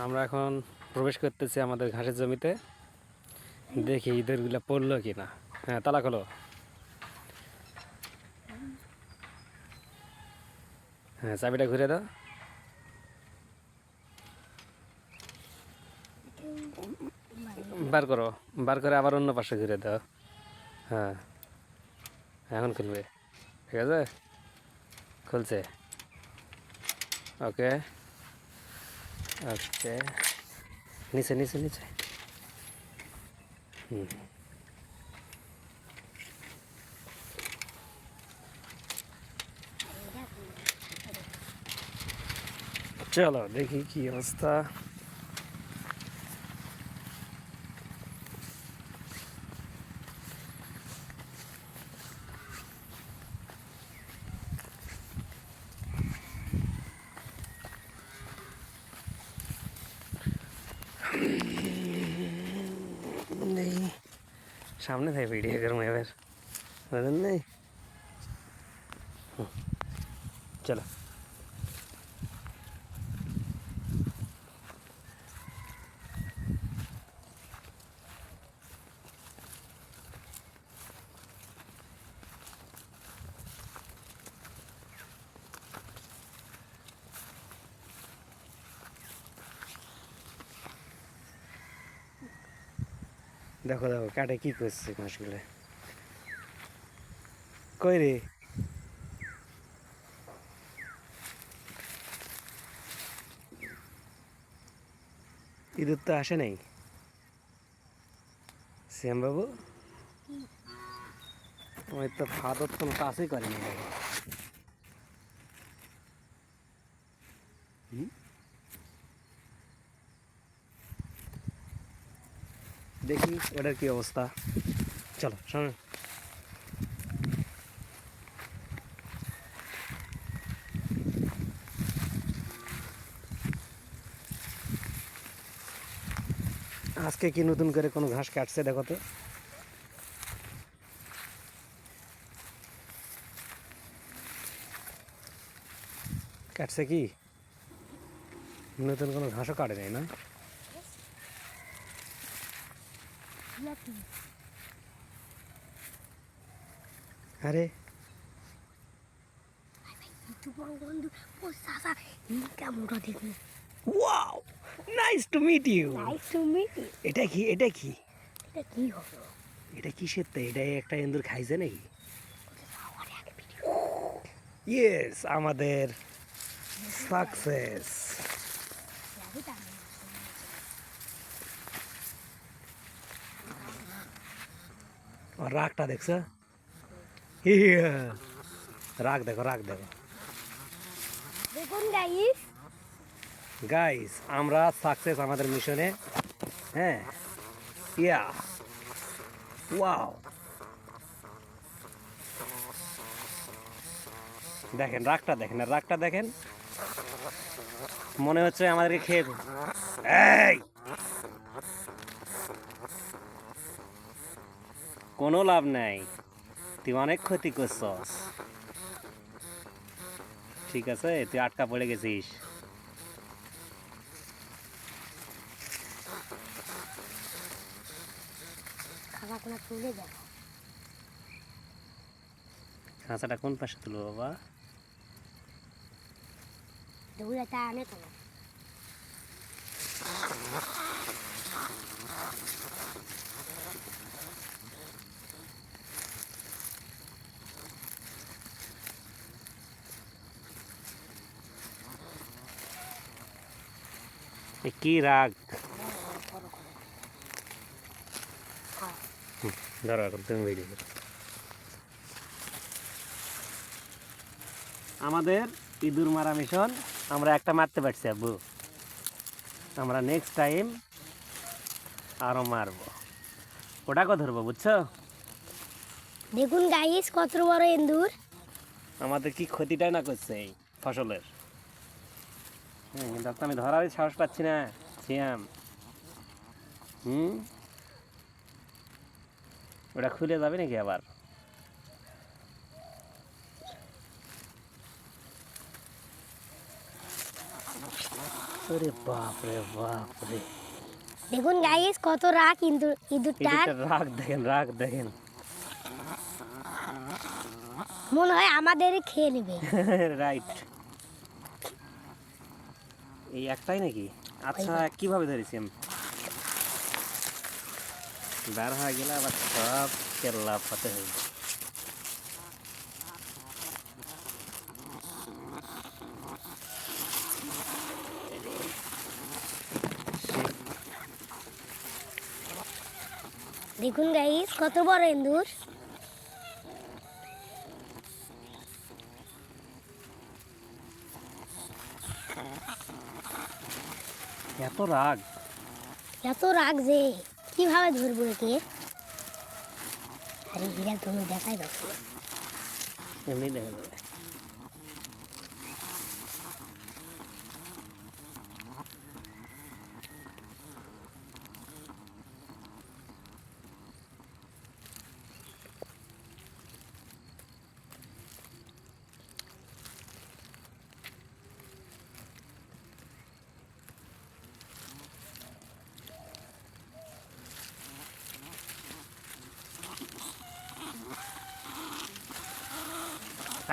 আমরা এখন প্রবেশ করতেছি আমাদের ঘাসের জমিতে। দেখি ইঁদুরগুলো পড়লো কি না। হ্যাঁ, তালা খোলো। হ্যাঁ, চাবিটা ঘুরে দাও। বার করো, বার করে আবার অন্য পাশে ঘুরে দাও। হ্যাঁ, এখন খুলবে। ঠিক আছে, খুলছে। ওকে ওকে, নিচে নিচে নিচে। চলো দেখি কি অবস্থা। नहीं, सामने था वीडियो करूँ यार, वजन नहीं। चलो देखो देखो काटे की करছে মাছগুলো। কই রে, ইঁদুর তো আসে নাই। শ্যাম বাবু, ওই তো ফাদর তো কাছেই করেনি। দেখি ওটার কি অবস্থা। চলো সামনে। আজকে কি নতুন করে কোনো ঘাস কাটছে দেখো তো। কাটছে কি, নতুন কোনো ঘাসও কাটে নাই না। আরে wow, nice to meet you. এটা কি, এটা কি, এটা কিসের তো, এটা একটা এন্দুর খাইছে নাকি? ইয়েস, আমাদের সাকসেস। আর রাগটা দেখছো? রাগ দেখো, রাগ দেখো। দেখুন গাইস, গাইস আমরা সাকসেস আমাদের মিশনে। হ্যাঁ, ইয়া, ওয়াও। দেখেন রাগটা, দেখেন আর রাগটা দেখেন, মনে হচ্ছে আমাদেরকে খেয়ে। এই কোনো লাভ নাই, তুই অনেক ক্ষতি করছস। ঠিক আছে, তুই আটকা পড়ে গেছিস। খাঁচাটা কোন পাশে তুলবো বাবা? কি রাগ, ধরো এখন তুমি ভিডিও করো। আমাদের ইঁদুর মারা মিশন আমরা একটা মারতে পারছি আব্বু, আমরা নেক্সট টাইম আরো মারবো, ওটাকে ধরবো, বুঝছো? দেখুন গাইস কত বড় এন্দুর। আমাদের কি ক্ষতিটাই না করছে এই ফসলের। কিন্তু আমি ধরারই সাহস পাচ্ছি না শ্যাম। ওটা খুলে যাবে নাকি আবার? ওরে বাপ রে বাপ রে, দেখুন গাইস কত রাগ ইঁদুরটার। রাগ দেখেন, রাগ দেখেন। মনে হয় আমাদেরই খেয়ে নেবে। রাইট, এই একটাই নাকি? আচ্ছা, কিভাবে ধরেছি আমি? বের হয়ে গেলে আবার সব কেল্লা ফাতে হয়ে যায়। দেখুন গাইস কত বড় ইঁদুর। এত রাগ, এত রাগ যে কিভাবে ধরবো একে। আরে হীরা তুমি দেখাই দাও। এমনি দেখা যাবে।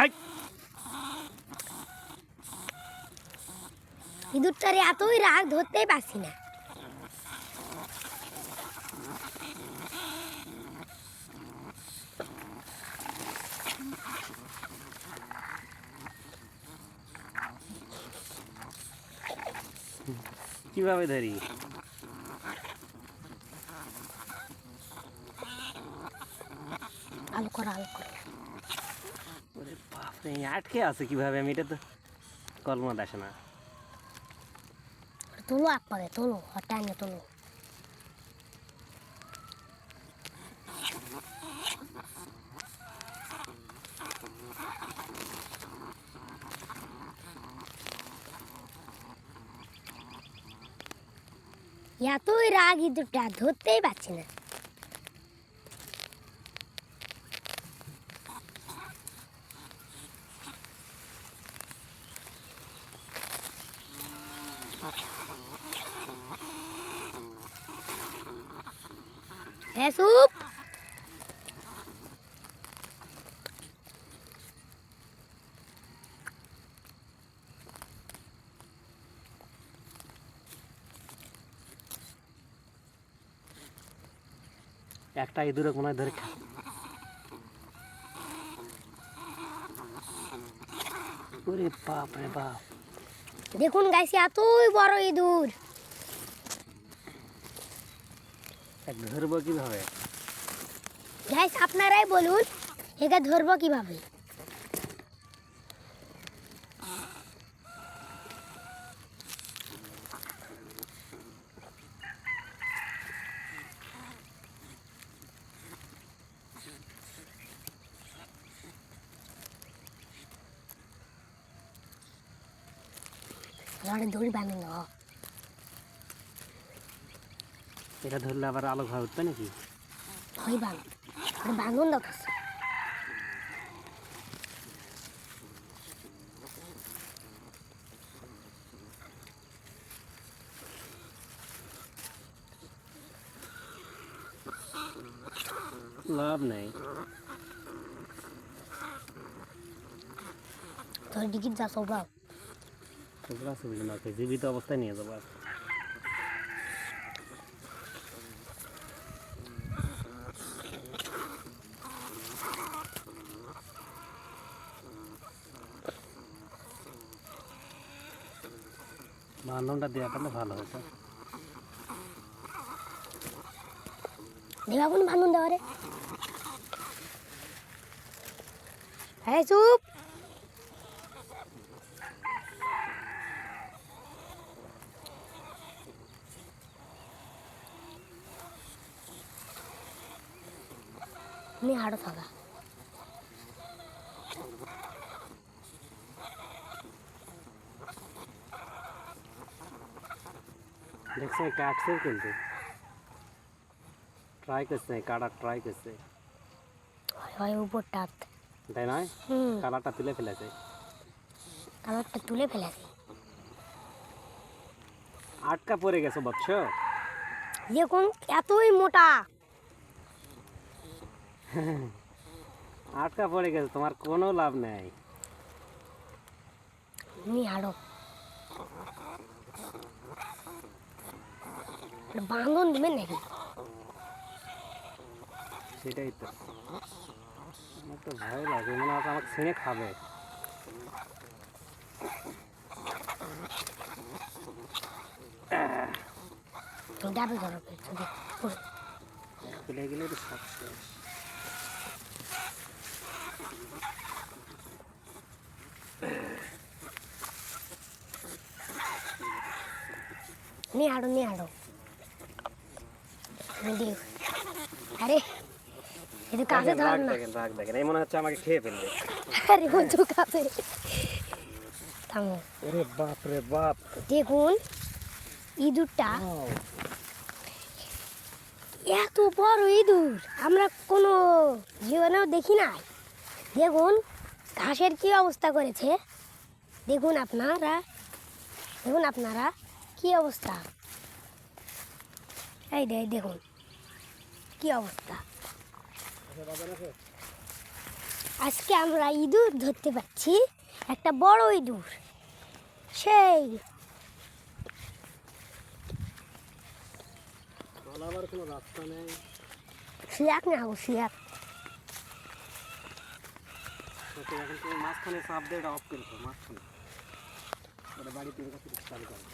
এই, ইঁদুরটার এতই রাগ ধরতেই পারছি না। কিভাবে ধরি? আলু করা আলু করা। ওরে বাপ রে, আটকে আছে কিভাবে? আমি এটা তো কল্পনা আসে না। তোলো এক পারে তোলো, টাইনে তোলো। এতই রাগ ইঁদুরটা ধরতেই পারছি না। হ্যাঁ সুপ। একটা ইঁদুরে কোনায় ধরে ওরে বাপ রে বাপ। দেখুন গাইস এতই বড় ইঁদুর। ধরবো কিভাবে? গাইস আপনারাই বলুন একে ধরবো কিভাবে। দড়ি বাঁধুন। এটা ধরলে আবার আলো ঘর উঠবে নাকি? ওই বাঁধুন দাও। লাভ নেই। তোর টিকিট যা সবাও জীবিত অবস্থায় নিয়ে যাবো। বান্ধনটা দেওয়া পারলে ভালো হতো। দেবাগুন বাঁধুন দেওয়া রে। হ্যাঁ চুপ। তুমি হাঁটো থাকা। দেখছে কাটছে কিন্তু ট্রাই করছে, কাটা ট্রাই করছে, হয় উপরটা তাই নয়? কালারটা তুলে ফেলেছে। কালারটা তুলে ফেলেছি। আটকা পড়ে গেছো বৎস। দেখুন এতই মোটা। আটকা পড়ে গেছে, তোমার কোনো লাভ নেই। নি হাড়ো বাঁধন দিবেন নাকি? সেটাই তো, আমার তো ভয় লাগে, মনে হয় আমাকে ছিঁড়ে খাবে। যাবে ধরবে খুলে গেলে তো সব শেষ। নি হাড়ো নি হাড়ো। আরে এটা কাছে ধর রাগ না। দেখেন, রাগ দেখেন, এই মনে হচ্ছে আমাকে খেয়ে ফেলবে। আরে বন্ধু কাছে থামো। ওরে বাপ রে বাপ। দেখুন ইঁদুরটা এত বড় ইঁদুর আমরা কোনো জীবনেও দেখি নাই। দেখুন ঘাসের কি অবস্থা করেছে, দেখুন আপনারা, দেখুন আপনারা কি অবস্থা। এই দেখুন কি অবস্থা। আজকে আমরা ইঁদুর ধরতে পারছি, একটা বড় ইঁদুর, সেই পালাবার কোনো রাস্তা নেই। শিয়াক না গো শিয়াক। এখন তুমি মাঝখানে চাপ দিয়ে এটা অফ করেছো, মাঝখানে ওটা বাড়িতে চালু করো।